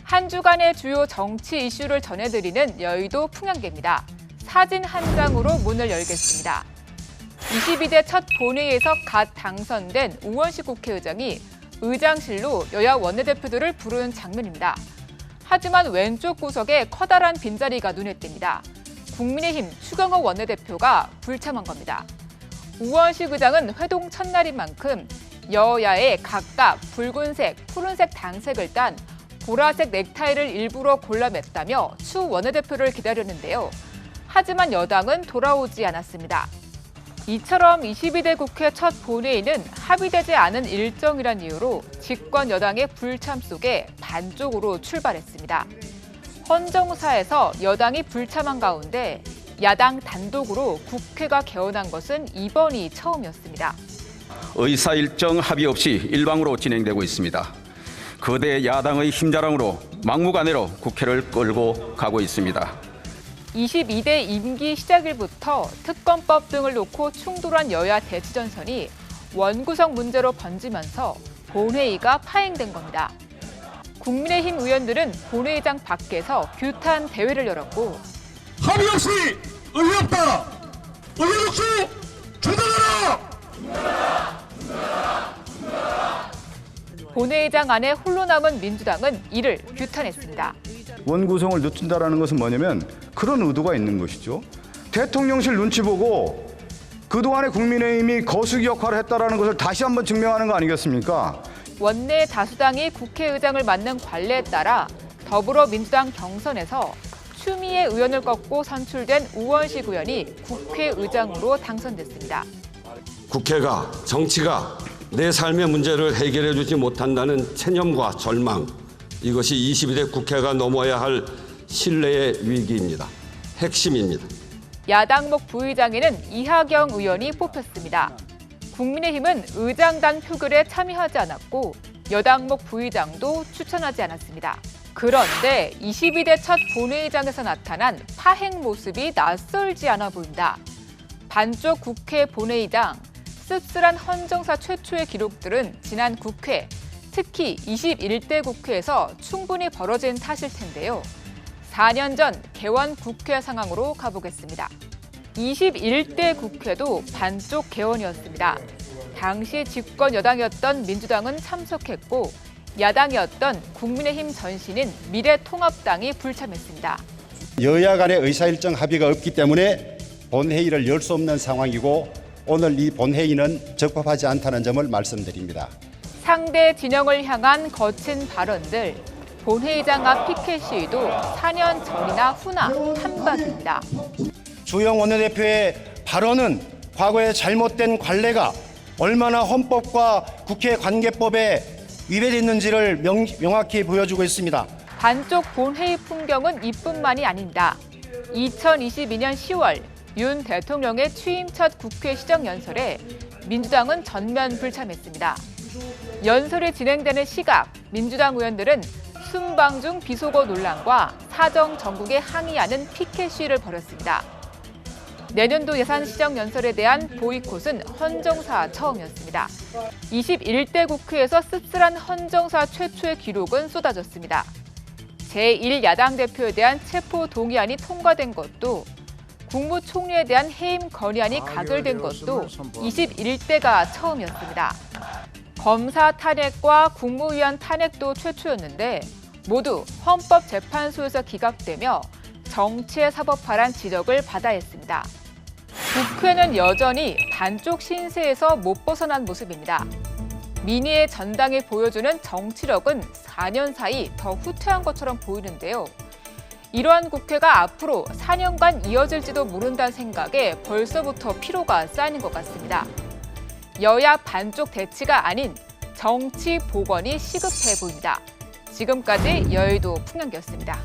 한 주간의 주요 정치 이슈를 전해드리는 여의도 풍향계입니다. 사진 한 장으로 문을 열겠습니다. 22대 첫 본회의에서 갓 당선된 우원식 국회의장이 의장실로 여야 원내대표들을 부른 장면입니다. 하지만 왼쪽 구석에 커다란 빈자리가 눈에 띕니다. 국민의힘 추경호 원내대표가 불참한 겁니다. 우원식 의장은 회동 첫날인 만큼 여야에 각각 붉은색, 푸른색 당색을 딴 보라색 넥타이를 일부러 골라맸다며 추 원내대표를 기다렸는데요. 하지만 여당은 돌아오지 않았습니다. 이처럼 22대 국회 첫 본회의는 합의되지 않은 일정이란 이유로 집권 여당의 불참 속에 반쪽으로 출발했습니다. 헌정사에서 여당이 불참한 가운데 야당 단독으로 국회가 개원한 것은 이번이 처음이었습니다. 의사일정 합의 없이 일방으로 진행되고 있습니다. 거대 야당의 힘자랑으로 막무가내로 국회를 끌고 가고 있습니다. 22대 임기 시작일부터 특검법 등을 놓고 충돌한 여야 대치전선이 원구성 문제로 번지면서 본회의가 파행된 겁니다. 국민의힘 의원들은 본회의장 밖에서 규탄 대회를 열었고 합의 없이 의회 없다! 의회 없이 중단하라! 본회의장 안에 홀로 남은 민주당은 이를 규탄했습니다. 원구성을 늦춘다는 것은 뭐냐면 그런 의도가 있는 것이죠. 대통령실 눈치 보고 그동안에 국민의힘이 거수기 역할을 했다는 것을 다시 한번 증명하는 거 아니겠습니까? 원내 다수당이 국회의장을 맡는 관례에 따라 더불어민주당 경선에서 추미애 의원을 꺾고 선출된 우원식 의원이 국회의장으로 당선됐습니다. 국회가, 정치가 내 삶의 문제를 해결해 주지 못한다는 체념과 절망, 이것이 22대 국회가 넘어야 할 신뢰의 위기입니다. 핵심입니다. 야당목 부의장에는 이하경 의원이 뽑혔습니다. 국민의힘은 의장단 표결에 참여하지 않았고 여당목 부의장도 추천하지 않았습니다. 그런데 22대 첫 본회의장에서 나타난 파행 모습이 낯설지 않아 보인다. 반쪽 국회 본회의장, 씁쓸한 헌정사 최초의 기록들은 지난 국회, 특히 21대 국회에서 충분히 벌어진 탓일 텐데요. 4년 전 개원 국회 상황으로 가보겠습니다. 21대 국회도 반쪽 개원이었습니다. 당시 집권 여당이었던 민주당은 참석했고 야당이었던 국민의힘 전신인 미래통합당이 불참했습니다. 여야 간의 의사일정 합의가 없기 때문에 본회의를 열 수 없는 상황이고 오늘 이 본회의는 적법하지 않다는 점을 말씀드립니다. 상대 진영을 향한 거친 발언들, 본회의장 앞 피켓 시위도 4년 전이나 후나 찬밥입니다. 주영 원내대표의 발언은 과거의 잘못된 관례가 얼마나 헌법과 국회 관계법에 위배됐는지를 명확히 보여주고 있습니다. 반쪽 본회의 풍경은 이뿐만이 아닙니다. 2022년 10월 윤 대통령의 취임 첫 국회 시정연설에 민주당은 전면 불참했습니다. 연설이 진행되는 시각, 민주당 의원들은 순방중 비속어 논란과 사정 정국에 항의하는 피켓 시위를 벌였습니다. 내년도 예산 시정연설에 대한 보이콧은 헌정사 처음이었습니다. 21대 국회에서 씁쓸한 헌정사 최초의 기록은 쏟아졌습니다. 제1야당 대표에 대한 체포 동의안이 통과된 것도 국무총리에 대한 해임 건의안이 가결된 것도 21대가 처음이었습니다. 검사 탄핵과 국무위원 탄핵도 최초였는데 모두 헌법재판소에서 기각되며 정치의 사법화란 지적을 받아야 했습니다. 국회는 여전히 반쪽 신세에서 못 벗어난 모습입니다. 민의의 전당이 보여주는 정치력은 4년 사이 더 후퇴한 것처럼 보이는데요. 이러한 국회가 앞으로 4년간 이어질지도 모른다는 생각에 벌써부터 피로가 쌓이는 것 같습니다. 여야 반쪽 대치가 아닌 정치 복원이 시급해 보입니다. 지금까지 여의도 풍향계였습니다.